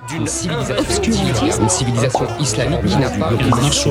d'une civilisation une civilisation islamique qui n'a pas une marche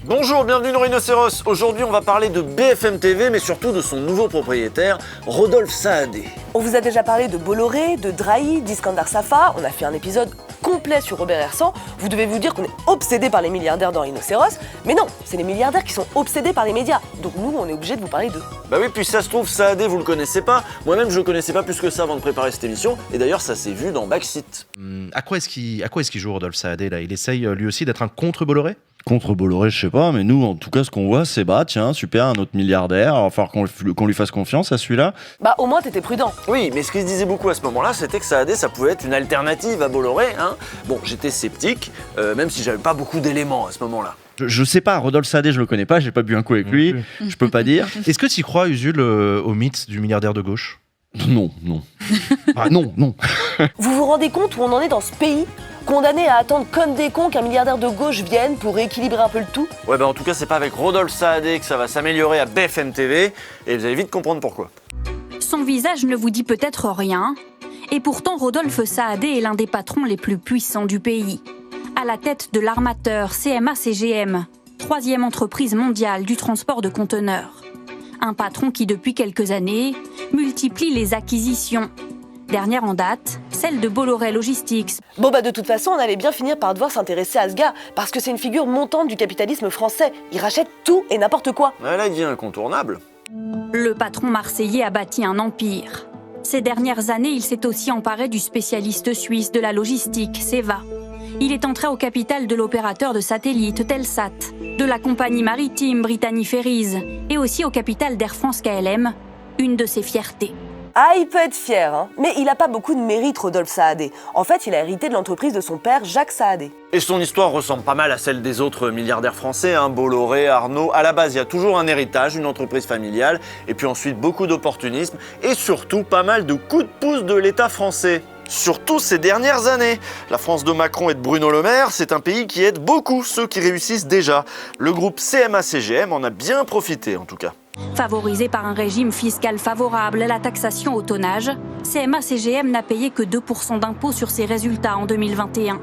Bonjour, bienvenue dans Rhinocéros. Aujourd'hui, on va parler de BFM TV, mais surtout de son nouveau propriétaire, Rodolphe Saadé. On vous a déjà parlé de Bolloré, de Drahi, d'Iskandar Safa. On a fait un épisode complet sur Robert Hersant. Vous devez vous dire qu'on est obsédé par les milliardaires dans Rhinocéros. Mais non, c'est les milliardaires qui sont obsédés par les médias. Donc nous, on est obligé de vous parler d'eux. Bah oui, puis ça se trouve, Saadé, vous le connaissez pas. Moi-même, je le connaissais pas plus que ça avant de préparer cette émission. Et d'ailleurs, ça s'est vu dans Backseat. À quoi est-ce qu'il joue, Rodolphe Saadé, là ? Il essaye lui aussi d'être un contre-Bolloré ? Contre Bolloré, je sais pas, mais nous, en tout cas, ce qu'on voit, c'est tiens, super, un autre milliardaire, il va falloir qu'on lui fasse confiance à celui-là. Bah, au moins, t'étais prudent. Oui, mais ce qui se disait beaucoup à ce moment-là, c'était que Saadé, ça pouvait être une alternative à Bolloré, hein. Bon, j'étais sceptique, même si j'avais pas beaucoup d'éléments à ce moment-là. Je sais pas, Rodolphe Saadé, je le connais pas, j'ai pas bu un coup avec lui, je peux pas dire. Est-ce que tu y crois, Usul, au mythe du milliardaire de gauche ? Non. Ah non. Vous vous rendez compte où on en est dans ce pays ? Condamné à attendre comme des cons qu'un milliardaire de gauche vienne pour rééquilibrer un peu le tout ? Ouais, bah en tout cas, c'est pas avec Rodolphe Saadé que ça va s'améliorer à BFM TV, et vous allez vite comprendre pourquoi. Son visage ne vous dit peut-être rien, et pourtant Rodolphe Saadé est l'un des patrons les plus puissants du pays. À la tête de l'armateur CMA-CGM, troisième entreprise mondiale du transport de conteneurs. Un patron qui, depuis quelques années, multiplie les acquisitions. Dernière en date, celle de Bolloré Logistics. Bon bah de toute façon, on allait bien finir par devoir s'intéresser à ce gars, parce que c'est une figure montante du capitalisme français. Il rachète tout et n'importe quoi. Ouais, là, il devient incontournable. Le patron marseillais a bâti un empire. Ces dernières années, il s'est aussi emparé du spécialiste suisse de la logistique, Seva. Il est entré au capital de l'opérateur de satellite Telsat, de la compagnie maritime Brittany Ferries et aussi au capital d'Air France KLM, une de ses fiertés. Ah, il peut être fier, hein. Mais il a pas beaucoup de mérite, Rodolphe Saadé. En fait, il a hérité de l'entreprise de son père, Jacques Saadé. Et son histoire ressemble pas mal à celle des autres milliardaires français, hein, Bolloré, Arnault. À la base, il y a toujours un héritage, une entreprise familiale, et puis ensuite beaucoup d'opportunisme, et surtout pas mal de coups de pouce de l'État français. Surtout ces dernières années. La France de Macron et de Bruno Le Maire, c'est un pays qui aide beaucoup ceux qui réussissent déjà. Le groupe CMA-CGM en a bien profité en tout cas. Favorisé par un régime fiscal favorable à la taxation au tonnage, CMA-CGM n'a payé que 2% d'impôts sur ses résultats en 2021.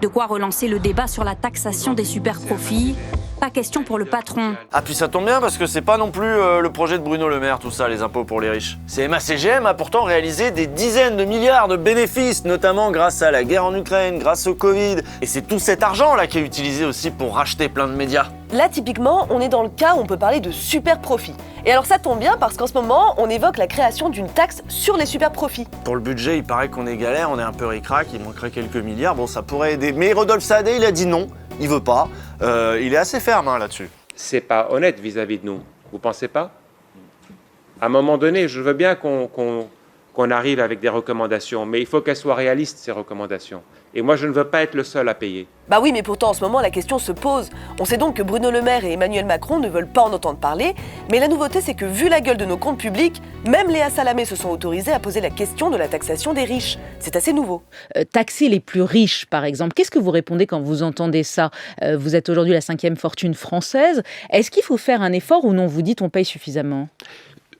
De quoi relancer le débat sur la taxation des super-profits. Pas question pour le patron. Ah puis ça tombe bien parce que c'est pas non plus le projet de Bruno Le Maire tout ça, les impôts pour les riches. CMA-CGM a pourtant réalisé des dizaines de milliards de bénéfices, notamment grâce à la guerre en Ukraine, grâce au Covid. Et c'est tout cet argent là qui est utilisé aussi pour racheter plein de médias. Là, typiquement, on est dans le cas où on peut parler de super profits. Et alors ça tombe bien parce qu'en ce moment, on évoque la création d'une taxe sur les super profits. Pour le budget, il paraît qu'on est galère, on est un peu ric-rac, il manquerait quelques milliards, bon ça pourrait aider. Mais Rodolphe Saadé, il a dit non, il veut pas. Il est assez ferme là-dessus. C'est pas honnête vis-à-vis de nous, vous pensez pas ? À un moment donné, je veux bien qu'on arrive avec des recommandations, mais il faut qu'elles soient réalistes, ces recommandations. Et moi, je ne veux pas être le seul à payer. Bah oui, mais pourtant, en ce moment, la question se pose. On sait donc que Bruno Le Maire et Emmanuel Macron ne veulent pas en entendre parler, mais la nouveauté, c'est que vu la gueule de nos comptes publics, même Léa Salamé se sont autorisés à poser la question de la taxation des riches. C'est assez nouveau. Taxer les plus riches, par exemple. Qu'est-ce que vous répondez quand vous entendez ça ? Vous êtes aujourd'hui la 5e fortune française. Est-ce qu'il faut faire un effort ou non ? Vous dites on paye suffisamment ?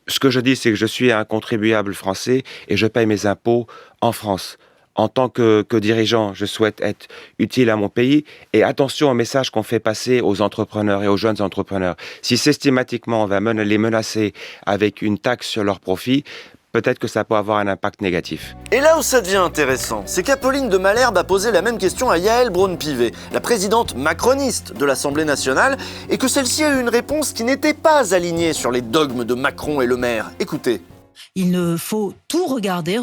Ce que je dis, c'est que je suis un contribuable français et je paye mes impôts en France. En tant que dirigeant, je souhaite être utile à mon pays. Et attention au message qu'on fait passer aux entrepreneurs et aux jeunes entrepreneurs. Si systématiquement on va les menacer avec une taxe sur leurs profits, peut-être que ça peut avoir un impact négatif. Et là où ça devient intéressant, c'est qu'Apolline de Malherbe a posé la même question à Yaël Braun-Pivet, la présidente macroniste de l'Assemblée nationale, et que celle-ci a eu une réponse qui n'était pas alignée sur les dogmes de Macron et Le Maire. Écoutez. Il faut tout regarder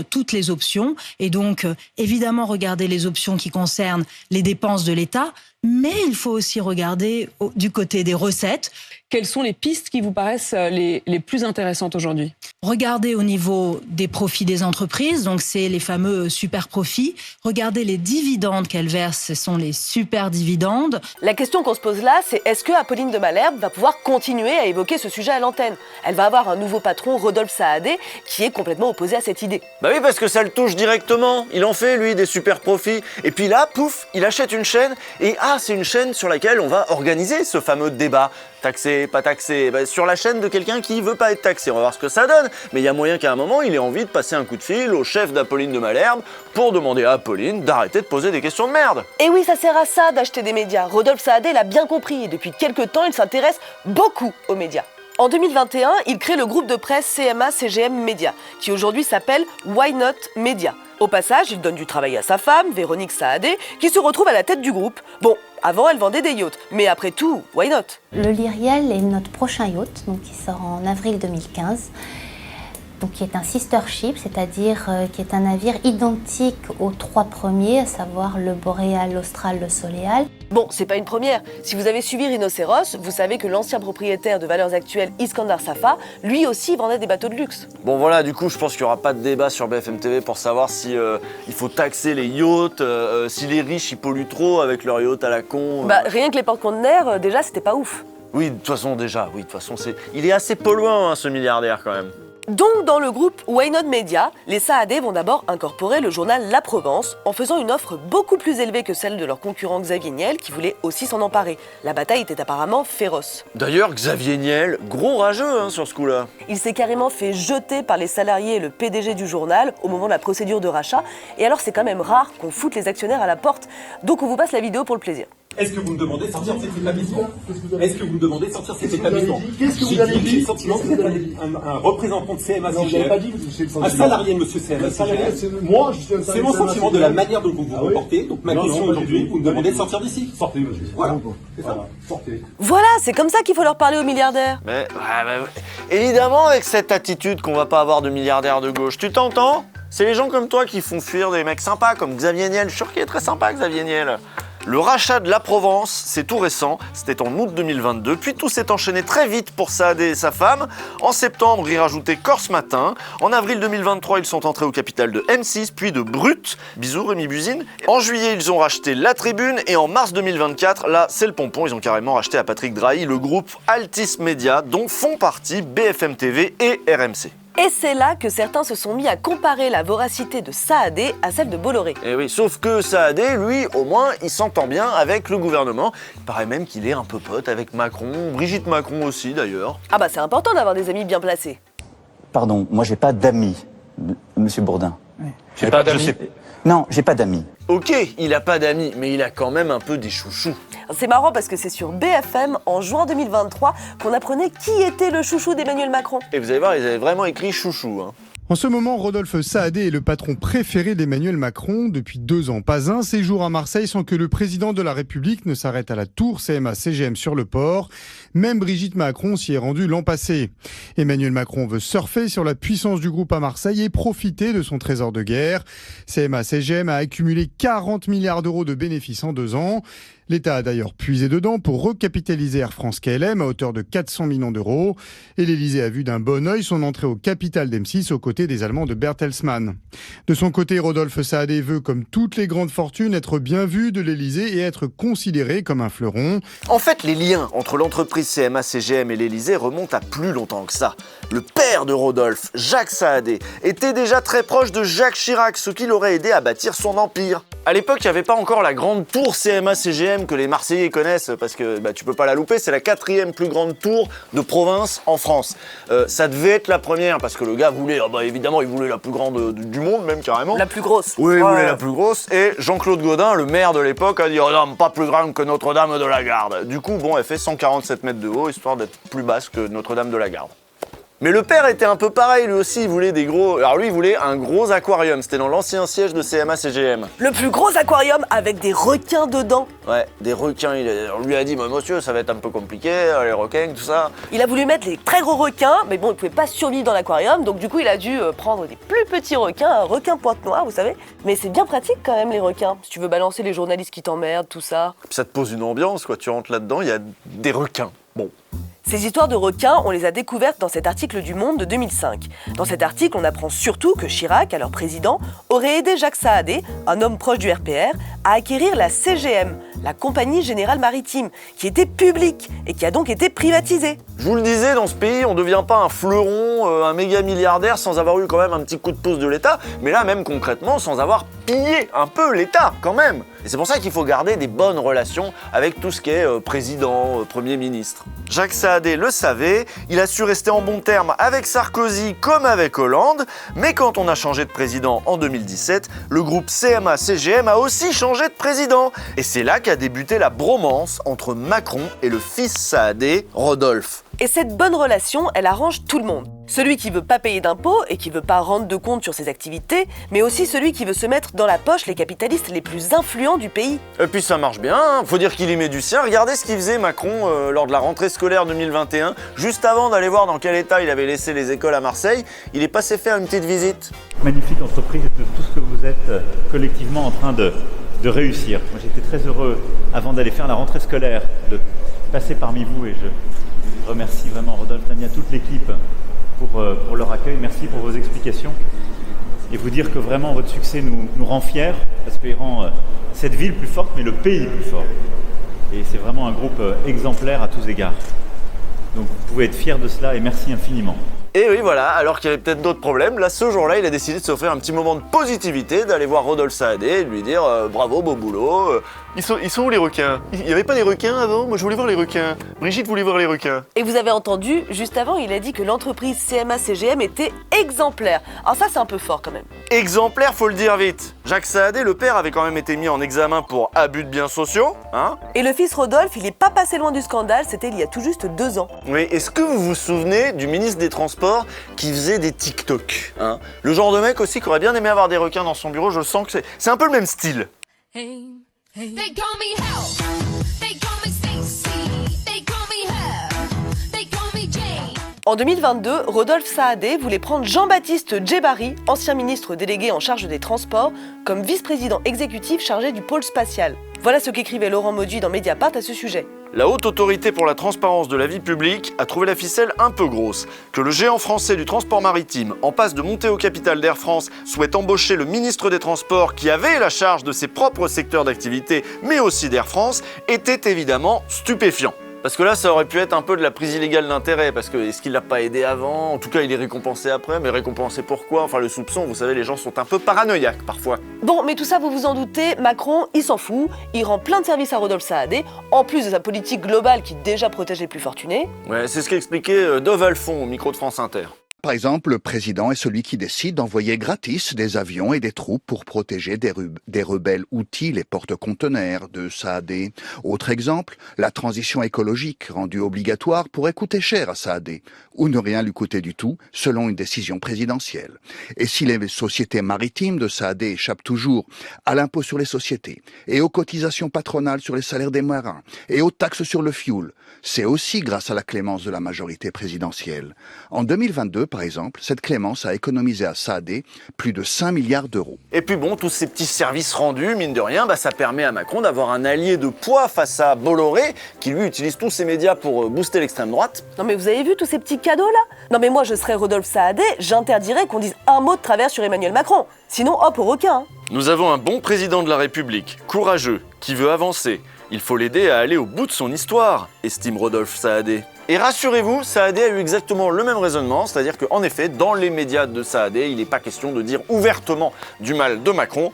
toutes les options, et donc évidemment regarder les options qui concernent les dépenses de l'État, mais il faut aussi regarder du côté des recettes. Quelles sont les pistes qui vous paraissent les plus intéressantes aujourd'hui ? Regardez au niveau des profits des entreprises, donc c'est les fameux super profits. Regardez les dividendes qu'elles versent, ce sont les super dividendes. La question qu'on se pose là, c'est est-ce que Apolline de Malherbe va pouvoir continuer à évoquer ce sujet à l'antenne ? Elle va avoir un nouveau patron, Rodolphe Saadé, qui est complètement opposé à cette idée. Bah oui, parce que ça le touche directement. Il en fait, lui, des super profits. Et puis là, pouf, il achète une chaîne et ça, c'est une chaîne sur laquelle on va organiser ce fameux débat. Taxé, pas taxé, sur la chaîne de quelqu'un qui veut pas être taxé. On va voir ce que ça donne. Mais il y a moyen qu'à un moment, il ait envie de passer un coup de fil au chef d'Apolline de Malherbe pour demander à Apolline d'arrêter de poser des questions de merde. Et oui, ça sert à ça d'acheter des médias. Rodolphe Saadé l'a bien compris et depuis quelques temps, il s'intéresse beaucoup aux médias. En 2021, il crée le groupe de presse CMA-CGM Média, qui aujourd'hui s'appelle Why Not Media. Au passage, il donne du travail à sa femme, Véronique Saadé, qui se retrouve à la tête du groupe. Bon, avant, elle vendait des yachts, mais après tout, why not? Le Lyriel est notre prochain yacht, donc qui sort en avril 2015. Donc, qui est un sister ship, c'est-à-dire qui est un navire identique aux 3 premiers, à savoir le Boréal, l'Austral, le Soleal. Bon, c'est pas une première. Si vous avez suivi Rhinocéros, vous savez que l'ancien propriétaire de Valeurs Actuelles, Iskandar Safa, lui aussi vendait des bateaux de luxe. Bon voilà, du coup, je pense qu'il n'y aura pas de débat sur BFM TV pour savoir si il faut taxer les yachts, si les riches ils polluent trop avec leurs yachts à la con. Rien que les porte-conteneurs, déjà, c'était pas ouf. Oui, de toute façon, il est assez polluant, hein, ce milliardaire, quand même. Donc, dans le groupe Why Not Media, les Saadé vont d'abord incorporer le journal La Provence en faisant une offre beaucoup plus élevée que celle de leur concurrent Xavier Niel qui voulait aussi s'en emparer. La bataille était apparemment féroce. D'ailleurs, Xavier Niel, gros rageux hein, sur ce coup-là. Il s'est carrément fait jeter par les salariés et le PDG du journal au moment de la procédure de rachat. Et alors, c'est quand même rare qu'on foute les actionnaires à la porte. Donc, on vous passe la vidéo pour le plaisir. Est-ce que vous me demandez de sortir de cet établissement? Est-ce que vous me demandez de sortir de cet établissement? Qu'est-ce que vous avez dit? J'ai le sentiment que vous êtes un représentant de CMA-CGM. Un salarié de monsieur CMA-CGM. Moi, je suis un salarié. C'est mon sentiment de la manière dont vous vous comportez. Donc ma question aujourd'hui, vous me demandez de sortir d'ici. Sortez, monsieur. Voilà. C'est ça. Sortez. Voilà, c'est comme ça qu'il faut leur parler aux milliardaires. Mais évidemment, avec cette attitude qu'on va pas avoir de milliardaire de gauche, tu t'entends? C'est les gens comme toi qui font fuir des mecs sympas comme Xavier Niel. Je suis sûr qu'il est très sympa, Xavier Niel. Le rachat de La Provence, c'est tout récent, c'était en août 2022, puis tout s'est enchaîné très vite pour Saadé et sa femme. En septembre, ils rajoutaient Corse Matin. En avril 2023, ils sont entrés au capital de M6, puis de Brut. Bisous Rémi Buzine. En juillet, ils ont racheté La Tribune, et en mars 2024, là, c'est le pompon, ils ont carrément racheté à Patrick Drahi le groupe Altis Media, dont font partie BFM TV et RMC. Et c'est là que certains se sont mis à comparer la voracité de Saadé à celle de Bolloré. Et oui, sauf que Saadé, lui, au moins, il s'entend bien avec le gouvernement. Il paraît même qu'il est un peu pote avec Macron, Brigitte Macron aussi d'ailleurs. Ah bah c'est important d'avoir des amis bien placés. Pardon, moi j'ai pas d'amis, monsieur Bourdin. Oui. J'ai pas d'amis. Non, j'ai pas d'amis. Ok, il a pas d'amis, mais il a quand même un peu des chouchous. C'est marrant parce que c'est sur BFM en juin 2023 qu'on apprenait qui était le chouchou d'Emmanuel Macron. Et vous allez voir, ils avaient vraiment écrit chouchou. Hein. En ce moment, Rodolphe Saadé est le patron préféré d'Emmanuel Macron. Depuis 2 ans, pas un séjour à Marseille sans que le président de la République ne s'arrête à la tour CMA-CGM sur le port. Même Brigitte Macron s'y est rendue l'an passé. Emmanuel Macron veut surfer sur la puissance du groupe à Marseille et profiter de son trésor de guerre. CMA-CGM a accumulé 40 milliards d'euros de bénéfices en 2 ans. L'État a d'ailleurs puisé dedans pour recapitaliser Air France KLM à hauteur de 400 millions d'euros. Et l'Élysée a vu d'un bon œil son entrée au capital d'M6 aux côtés des Allemands de Bertelsmann. De son côté, Rodolphe Saadé veut, comme toutes les grandes fortunes, être bien vu de l'Élysée et être considéré comme un fleuron. En fait, les liens entre l'entreprise CMA-CGM et l'Élysée remontent à plus longtemps que ça. Le père de Rodolphe, Jacques Saadé, était déjà très proche de Jacques Chirac, ce qui l'aurait aidé à bâtir son empire. À l'époque, il n'y avait pas encore la grande tour CMA-CGM que les Marseillais connaissent, parce que tu peux pas la louper, c'est la 4e plus grande tour de province en France. Ça devait être la première, parce que le gars voulait, évidemment, il voulait la plus grande du monde, même carrément. La plus grosse. Oui, il voulait la plus grosse, et Jean-Claude Gaudin, le maire de l'époque, a dit « Oh non, pas plus grande que Notre-Dame de la Garde ». Du coup, bon, elle fait 147 mètres de haut, histoire d'être plus basse que Notre-Dame de la Garde. Mais le père était un peu pareil, lui aussi, il voulait des gros... Alors lui, il voulait un gros aquarium, c'était dans l'ancien siège de CMA-CGM. Le plus gros aquarium avec des requins dedans. Ouais, des requins, on lui a dit, monsieur, ça va être un peu compliqué, les requins, tout ça. Il a voulu mettre les très gros requins, mais bon, il pouvait pas survivre dans l'aquarium, donc du coup, il a dû prendre des plus petits requins, un requin pointe noire, vous savez. Mais c'est bien pratique quand même, les requins, si tu veux balancer les journalistes qui t'emmerdent, tout ça. Ça te pose une ambiance, quoi, tu rentres là-dedans, il y a des requins. Bon. Ces histoires de requins, on les a découvertes dans cet article du Monde de 2005. Dans cet article, on apprend surtout que Chirac, alors président, aurait aidé Jacques Saadé, un homme proche du RPR, à acquérir la CGM, la Compagnie Générale Maritime, qui était publique et qui a donc été privatisée. Je vous le disais, dans ce pays, on ne devient pas un fleuron, un méga milliardaire sans avoir eu quand même un petit coup de pouce de l'État, mais là même concrètement sans avoir pillé un peu l'État quand même. Et c'est pour ça qu'il faut garder des bonnes relations avec tout ce qui est président, Premier ministre. Jacques Saadé le savait, il a su rester en bons termes avec Sarkozy comme avec Hollande, mais quand on a changé de président en 2017, le groupe CMA-CGM a aussi changé de président. Et c'est là qu'a débuté la bromance entre Macron et le fils Saadé, Rodolphe. Et cette bonne relation, elle arrange tout le monde. Celui qui veut pas payer d'impôts et qui veut pas rendre de compte sur ses activités, mais aussi celui qui veut se mettre dans la poche les capitalistes les plus influents du pays. Et puis ça marche bien, hein. Faut dire qu'il y met du sien. Regardez ce qu'il faisait Macron lors de la rentrée scolaire 2021. Juste avant d'aller voir dans quel état il avait laissé les écoles à Marseille, il est passé faire une petite visite. Magnifique entreprise et de tout ce que vous êtes collectivement en train de réussir. Moi j'étais très heureux, avant d'aller faire la rentrée scolaire, de passer parmi vous et je remercie vraiment Rodolphe, Tania, toute l'équipe pour leur accueil. Merci pour vos explications et vous dire que vraiment votre succès nous rend fiers parce qu'il rend cette ville plus forte mais le pays plus fort. Et c'est vraiment un groupe exemplaire à tous égards. Donc vous pouvez être fiers de cela et merci infiniment. Et oui, voilà, alors qu'il y avait peut-être d'autres problèmes, là, ce jour-là, il a décidé de s'offrir un petit moment de positivité, d'aller voir Rodolphe Saadé et de lui dire bravo, beau boulot. Ils sont où les requins? Il n'y avait pas des requins avant? Moi, je voulais voir les requins. Brigitte voulait voir les requins. Et vous avez entendu, juste avant, il a dit que l'entreprise CMA-CGM était exemplaire. Alors ça, c'est un peu fort quand même. Exemplaire, faut le dire vite. Jacques Saadé, le père, avait quand même été mis en examen pour abus de biens sociaux, hein? Et le fils Rodolphe, il est pas passé loin du scandale, c'était il y a tout juste 2 ans. Oui, est-ce que vous vous souvenez du ministre des Transports qui faisait des TikTok, hein? Le genre de mec aussi qui aurait bien aimé avoir des requins dans son bureau, je sens que c'est un peu le même style. Hey, hey. They call me Help, they call me Stacy, they call me Her, they call me Jane. En 2022, Rodolphe Saadé voulait prendre Jean-Baptiste Djebari, ancien ministre délégué en charge des transports, comme vice-président exécutif chargé du pôle spatial. Voilà ce qu'écrivait Laurent Mauduit dans Mediapart à ce sujet. La Haute Autorité pour la transparence de la vie publique a trouvé la ficelle un peu grosse. Que le géant français du transport maritime, en passe de monter au capital d'Air France, souhaite embaucher le ministre des Transports qui avait la charge de ses propres secteurs d'activité, mais aussi d'Air France, était évidemment stupéfiant. Parce que là, ça aurait pu être un peu de la prise illégale d'intérêt, parce que est-ce qu'il l'a pas aidé avant? En tout cas, il est récompensé après, mais récompensé pourquoi? Enfin, le soupçon, vous savez, les gens sont un peu paranoïaques parfois. Bon, mais tout ça, vous vous en doutez, Macron, il s'en fout, il rend plein de services à Rodolphe Saadé, en plus de sa politique globale qui déjà protège les plus fortunés. Ouais, c'est ce qu'expliquait Dov Alphon au micro de France Inter. Par exemple, le président est celui qui décide d'envoyer gratis des avions et des troupes pour protéger des rebelles houthis les porte-conteneurs de Saadé. Autre exemple, la transition écologique rendue obligatoire pourrait coûter cher à Saadé, ou ne rien lui coûter du tout, selon une décision présidentielle. Et si les sociétés maritimes de Saadé échappent toujours à l'impôt sur les sociétés, et aux cotisations patronales sur les salaires des marins, et aux taxes sur le fioul, c'est aussi grâce à la clémence de la majorité présidentielle. En 2022, par exemple, cette clémence a économisé à Saadé plus de 5 milliards d'euros. Et puis bon, tous ces petits services rendus, mine de rien, ça permet à Macron d'avoir un allié de poids face à Bolloré, qui lui utilise tous ses médias pour booster l'extrême droite. Non mais vous avez vu tous ces petits cadeaux là? Non mais moi je serais Rodolphe Saadé, j'interdirais qu'on dise un mot de travers sur Emmanuel Macron. Sinon hop au requin. Nous avons un bon président de la République, courageux, qui veut avancer. Il faut l'aider à aller au bout de son histoire, estime Rodolphe Saadé. Et rassurez-vous, Saadé a eu exactement le même raisonnement, c'est-à-dire qu'en effet, dans les médias de Saadé, il n'est pas question de dire ouvertement du mal de Macron,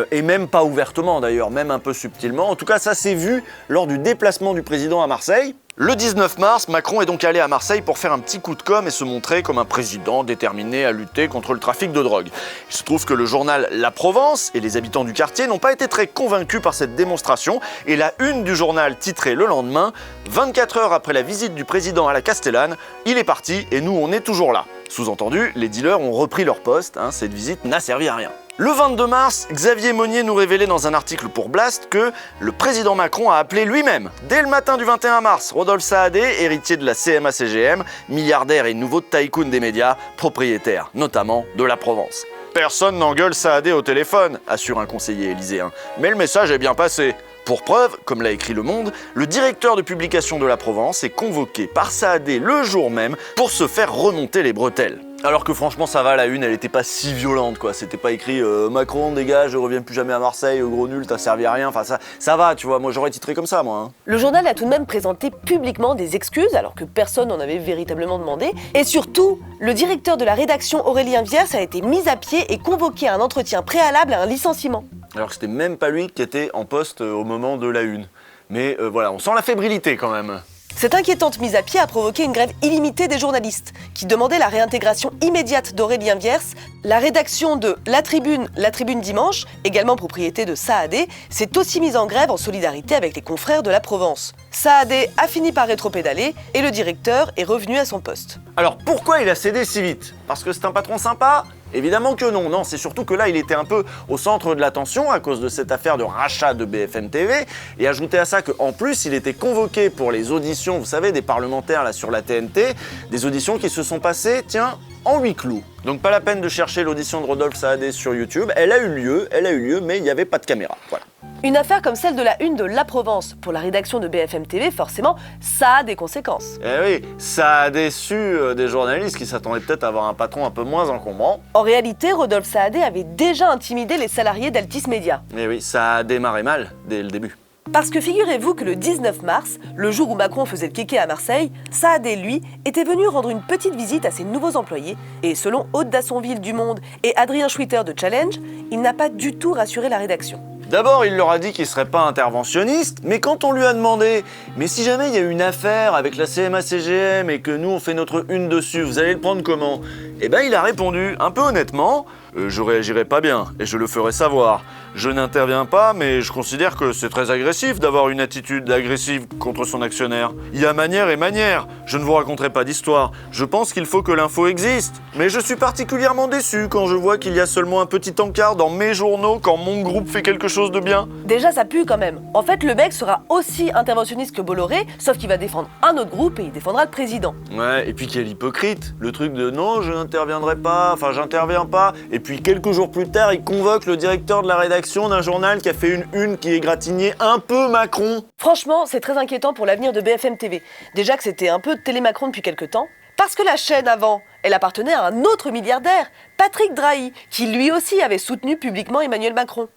et même pas ouvertement d'ailleurs, même un peu subtilement. En tout cas, ça s'est vu lors du déplacement du président à Marseille. Le 19 mars, Macron est donc allé à Marseille pour faire un petit coup de com' et se montrer comme un président déterminé à lutter contre le trafic de drogue. Il se trouve que le journal La Provence et les habitants du quartier n'ont pas été très convaincus par cette démonstration et la une du journal titrait le lendemain « 24 heures après la visite du président à la Castellane, il est parti et nous on est toujours là ». Sous-entendu, les dealers ont repris leur poste, cette visite n'a servi à rien. Le 22 mars, Xavier Monnier nous révélait dans un article pour Blast que le président Macron a appelé lui-même, dès le matin du 21 mars, Rodolphe Saadé, héritier de la CMA-CGM, milliardaire et nouveau tycoon des médias, propriétaire notamment de la Provence. Personne n'engueule Saadé au téléphone, assure un conseiller élyséen, mais le message est bien passé. Pour preuve, comme l'a écrit Le Monde, le directeur de publication de la Provence est convoqué par Saadé le jour même pour se faire remonter les bretelles. Alors que franchement ça va, la une elle était pas si violente quoi, c'était pas écrit Macron dégage, je reviens plus jamais à Marseille, gros nul, t'as servi à rien, enfin ça va tu vois, moi j'aurais titré comme ça moi. Hein. Le journal a tout de même présenté publiquement des excuses alors que personne n'en avait véritablement demandé. Et surtout, le directeur de la rédaction Aurélien Viers a été mis à pied et convoqué à un entretien préalable à un licenciement. Alors que c'était même pas lui qui était en poste au moment de la une. Mais voilà, on sent la fébrilité quand même. Cette inquiétante mise à pied a provoqué une grève illimitée des journalistes, qui demandaient la réintégration immédiate d'Aurélien Viers. La rédaction de La Tribune Dimanche, également propriété de Saadé, s'est aussi mise en grève en solidarité avec les confrères de la Provence. Saadé a fini par rétropédaler et le directeur est revenu à son poste. Alors pourquoi il a cédé si vite? Parce que c'est un patron sympa? Évidemment que non, non, c'est surtout que là il était un peu au centre de l'attention à cause de cette affaire de rachat de BFM TV et ajouter à ça qu'en plus il était convoqué pour les auditions, vous savez, des parlementaires là sur la TNT, des auditions qui se sont passées, tiens, en huis clos. Donc pas la peine de chercher l'audition de Rodolphe Saadé sur YouTube, elle a eu lieu, mais il n'y avait pas de caméra, voilà. Une affaire comme celle de la une de La Provence, pour la rédaction de BFM TV, forcément, ça a des conséquences. Eh oui, ça a déçu des journalistes qui s'attendaient peut-être à avoir un patron un peu moins encombrant. En réalité, Rodolphe Saadé avait déjà intimidé les salariés d'Altis Media. Eh oui, ça a démarré mal dès le début. Parce que figurez-vous que le 19 mars, le jour où Macron faisait le kéké à Marseille, Saadé, lui, était venu rendre une petite visite à ses nouveaux employés. Et selon Aude Dassonville du Monde et Adrien Schwitter de Challenge, il n'a pas du tout rassuré la rédaction. D'abord, il leur a dit qu'il serait pas interventionniste, mais quand on lui a demandé « Mais si jamais il y a une affaire avec la CMA-CGM et que nous on fait notre une dessus, vous allez le prendre comment ?» Eh ben il a répondu, un peu honnêtement, je réagirai pas bien et je le ferai savoir. Je n'interviens pas, mais je considère que c'est très agressif d'avoir une attitude agressive contre son actionnaire. Il y a manière et manière. Je ne vous raconterai pas d'histoire. Je pense qu'il faut que l'info existe. Mais je suis particulièrement déçu quand je vois qu'il y a seulement un petit encart dans mes journaux quand mon groupe fait quelque chose de bien. Déjà, ça pue quand même. En fait, le mec sera aussi interventionniste que Bolloré, sauf qu'il va défendre un autre groupe et il défendra le président. Ouais, et puis quel hypocrite. Le truc de non, je n'interviendrai pas, enfin j'interviens pas. Et puis quelques jours plus tard, il convoque le directeur de la rédaction d'un journal qui a fait une qui égratignait un peu Macron. Franchement, c'est très inquiétant pour l'avenir de BFM TV. Déjà que c'était un peu télé-Macron depuis quelques temps. Parce que la chaîne avant, elle appartenait à un autre milliardaire, Patrick Drahi, qui lui aussi avait soutenu publiquement Emmanuel Macron.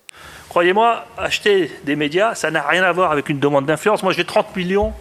Croyez-moi, acheter des médias, ça n'a rien à voir avec une demande d'influence. Moi, j'ai 30 millions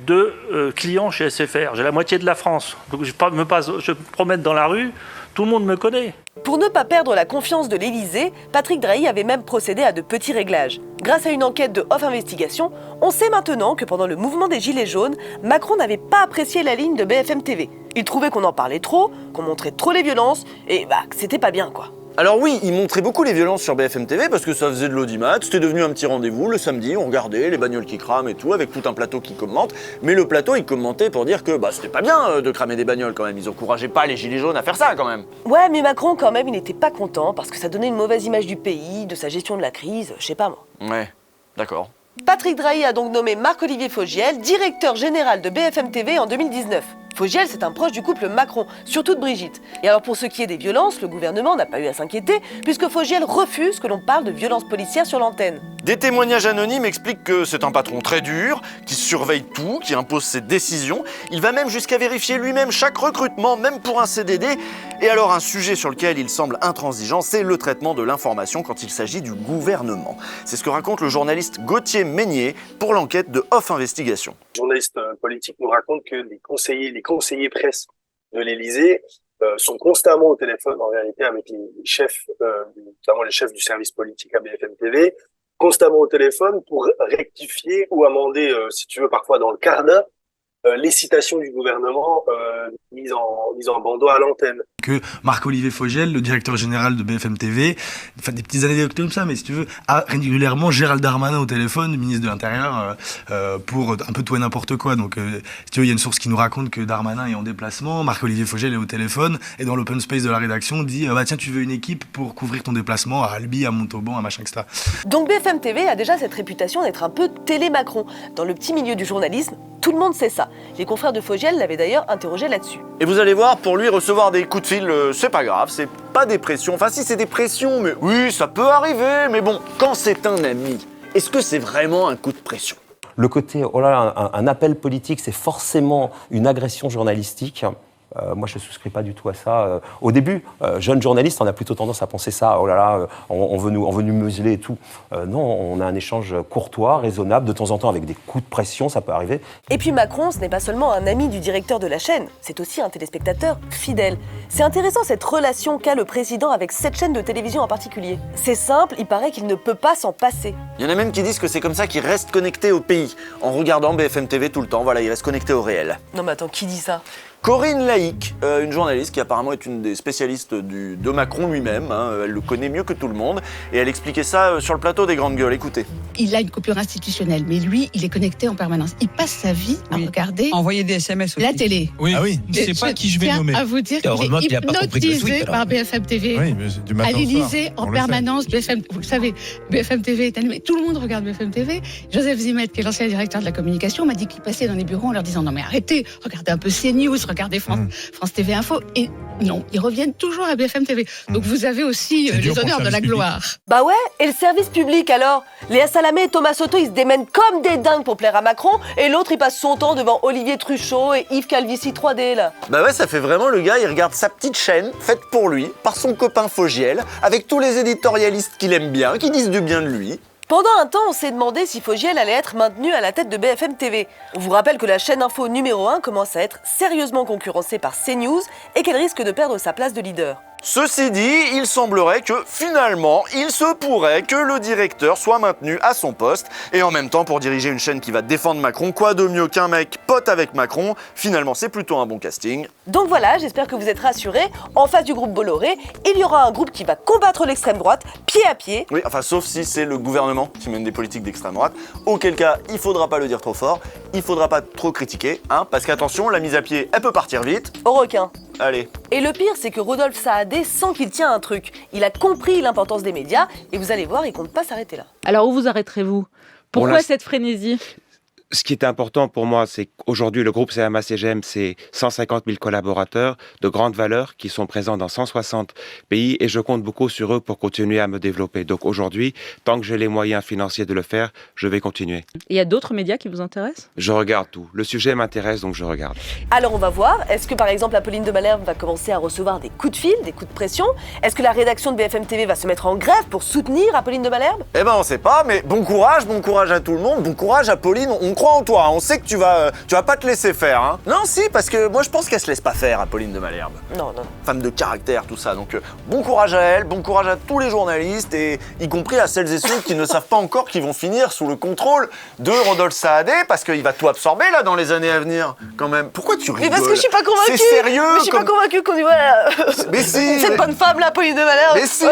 de clients chez SFR. J'ai la moitié de la France. Donc je me promène dans la rue, tout le monde me connaît. Pour ne pas perdre la confiance de l'Élysée, Patrick Drahi avait même procédé à de petits réglages. Grâce à une enquête de Off Investigation, on sait maintenant que pendant le mouvement des Gilets jaunes, Macron n'avait pas apprécié la ligne de BFM TV. Il trouvait qu'on en parlait trop, qu'on montrait trop les violences, et que c'était pas bien quoi. Alors oui, il montrait beaucoup les violences sur BFM TV parce que ça faisait de l'audimat, c'était devenu un petit rendez-vous, le samedi on regardait les bagnoles qui crament et tout, avec tout un plateau qui commente, mais le plateau il commentait pour dire que c'était pas bien de cramer des bagnoles quand même, ils encourageaient pas les gilets jaunes à faire ça quand même. Ouais, mais Macron quand même il n'était pas content parce que ça donnait une mauvaise image du pays, de sa gestion de la crise, je sais pas moi. Ouais, d'accord. Patrick Drahi a donc nommé Marc-Olivier Fogiel directeur général de BFM TV en 2019. Fogiel, c'est un proche du couple Macron, surtout de Brigitte. Et alors pour ce qui est des violences, le gouvernement n'a pas eu à s'inquiéter, puisque Fogiel refuse que l'on parle de violences policières sur l'antenne. Des témoignages anonymes expliquent que c'est un patron très dur, qui surveille tout, qui impose ses décisions. Il va même jusqu'à vérifier lui-même chaque recrutement, même pour un CDD. Et alors un sujet sur lequel il semble intransigeant, c'est le traitement de l'information quand il s'agit du gouvernement. C'est ce que raconte le journaliste Gauthier Meignier pour l'enquête de Off Investigation. Les journalistes politiques nous racontent que les conseillers presse de l'Élysée sont constamment au téléphone en réalité avec les chefs, notamment les chefs du service politique à BFM TV, constamment au téléphone pour rectifier ou amender, si tu veux, parfois dans le quart d'heure, les citations du gouvernement mises en bandeau à l'antenne. Que Marc-Olivier Fogiel, le directeur général de BFM TV, enfin des petites anecdotes comme ça, mais si tu veux, a régulièrement Gérald Darmanin au téléphone, le ministre de l'Intérieur, pour un peu tout et n'importe quoi. Donc, si tu veux, il y a une source qui nous raconte que Darmanin est en déplacement, Marc-Olivier Fogiel est au téléphone, et dans l'open space de la rédaction, dit tiens, tu veux une équipe pour couvrir ton déplacement à Albi, à Montauban, à machin, etc. Donc BFM TV a déjà cette réputation d'être un peu télé-Macron. Dans le petit milieu du journalisme, tout le monde sait ça. Les confrères de Fogiel l'avaient d'ailleurs interrogé là-dessus. Et vous allez voir, pour lui, recevoir des coups de fil, c'est pas grave, c'est pas des pressions. Enfin si, c'est des pressions, mais oui, ça peut arriver. Mais bon, quand c'est un ami, est-ce que c'est vraiment un coup de pression ? Le côté, oh là là, un appel politique, c'est forcément une agression journalistique. Moi, je ne souscris pas du tout à ça. Au début, jeune journaliste, on a plutôt tendance à penser ça. Oh là là, on veut nous museler et tout. Non, on a un échange courtois, raisonnable, de temps en temps avec des coups de pression, ça peut arriver. Et puis Macron, ce n'est pas seulement un ami du directeur de la chaîne, c'est aussi un téléspectateur fidèle. C'est intéressant cette relation qu'a le président avec cette chaîne de télévision en particulier. C'est simple, il paraît qu'il ne peut pas s'en passer. Il y en a même qui disent que c'est comme ça qu'il reste connecté au pays, en regardant BFM TV tout le temps. Voilà, il reste connecté au réel. Non mais attends, qui dit ça ? Corinne Laïc, une journaliste qui apparemment est une des spécialistes de Macron lui-même, elle le connaît mieux que tout le monde, et elle expliquait ça sur le plateau des Grandes Gueules, écoutez. Il a une coupure institutionnelle, mais lui, il est connecté en permanence. Il passe sa vie à regarder Envoyer des SMS aussi. la télé. Oui. Ah oui, Il ne sait pas qui je vais nommer. À vous dire qu'il Heureusement est qu'il a pas compris que le hypnotisé tweet, alors. par BFM TV. Oui, mais c'est du matin à au soir, l'Élysée on en le sait. permanence. BFM, vous le savez, BFM TV est animé. Tout le monde regarde BFM TV. Joseph Zimet, qui est l'ancien directeur de la communication, m'a dit qu'il passait dans les bureaux en leur disant non mais arrêtez, regardez un peu CNews, regardez France TV Info. Et non, ils reviennent toujours à BFM TV. Donc vous avez aussi les honneurs de la gloire. Bah ouais, et le service public alors ? Léa Salamé et Thomas Soto, ils se démènent comme des dingues pour plaire à Macron, et l'autre il passe son temps devant Olivier Truchot et Yves Calvici 3D là. Bah ouais, ça fait vraiment le gars, il regarde sa petite chaîne, faite pour lui, par son copain Fogiel, avec tous les éditorialistes qu'il aime bien, qui disent du bien de lui. Pendant un temps, on s'est demandé si Fogiel allait être maintenu à la tête de BFM TV. On vous rappelle que la chaîne info numéro 1 commence à être sérieusement concurrencée par CNews et qu'elle risque de perdre sa place de leader. Ceci dit, il semblerait que finalement, il se pourrait que le directeur soit maintenu à son poste. Et en même temps, pour diriger une chaîne qui va défendre Macron, quoi de mieux qu'un mec pote avec Macron? Finalement, c'est plutôt un bon casting. Donc voilà, j'espère que vous êtes rassurés. En face du groupe Bolloré, il y aura un groupe qui va combattre l'extrême droite, pied à pied. Oui, enfin, sauf si c'est le gouvernement qui mène des politiques d'extrême droite. Auquel cas, il faudra pas le dire trop fort, il faudra pas trop critiquer, hein, parce qu'attention, la mise à pied, elle peut partir vite. Au requin. Allez. Et le pire, c'est que Rodolphe Saadé sent qu'il tient un truc. Il a compris l'importance des médias et vous allez voir, il compte pas s'arrêter là. Alors où vous arrêterez-vous ? Pourquoi cette frénésie ? Ce qui est important pour moi, c'est qu'aujourd'hui, le groupe CMA-CGM, c'est 150 000 collaborateurs de grande valeur qui sont présents dans 160 pays et je compte beaucoup sur eux pour continuer à me développer. Donc aujourd'hui, tant que j'ai les moyens financiers de le faire, je vais continuer. Il y a d'autres médias qui vous intéressent ? Je regarde tout. Le sujet m'intéresse, donc je regarde. Alors on va voir, est-ce que par exemple Apolline de Malherbe va commencer à recevoir des coups de fil, des coups de pression ? Est-ce que la rédaction de BFM TV va se mettre en grève pour soutenir Apolline de Malherbe ? Eh ben on sait pas, mais bon courage à tout le monde, bon courage Apolline, on croit en toi, hein. On sait que tu vas pas te laisser faire. Hein. Non si, parce que moi je pense qu'elle se laisse pas faire, Apolline de Malherbe. Non. Femme de caractère, tout ça, donc bon courage à elle, bon courage à tous les journalistes, et y compris à celles et ceux qui ne savent pas encore qu'ils vont finir sous le contrôle de Rodolphe Saadé, parce qu'il va tout absorber là dans les années à venir, quand même. Pourquoi tu rigoles ? Mais parce que je suis pas convaincue. C'est sérieux. Mais je suis pas convaincue qu'on y voit Mais si. cette bonne femme là, Apolline de Malherbe. Mais si.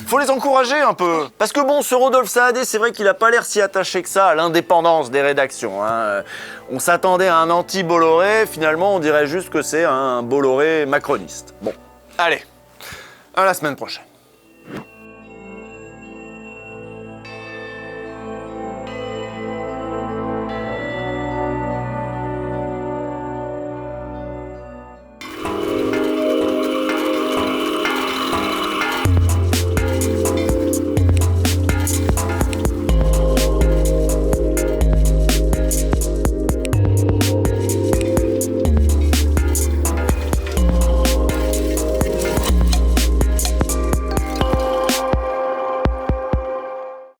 Faut les encourager un peu. Parce que bon, ce Rodolphe Saadé, c'est vrai qu'il a pas l'air si attaché que ça à l'indépendance des rédactions. Hein. On s'attendait à un anti-Bolloré, finalement on dirait juste que c'est un Bolloré macroniste. Bon, allez, à la semaine prochaine.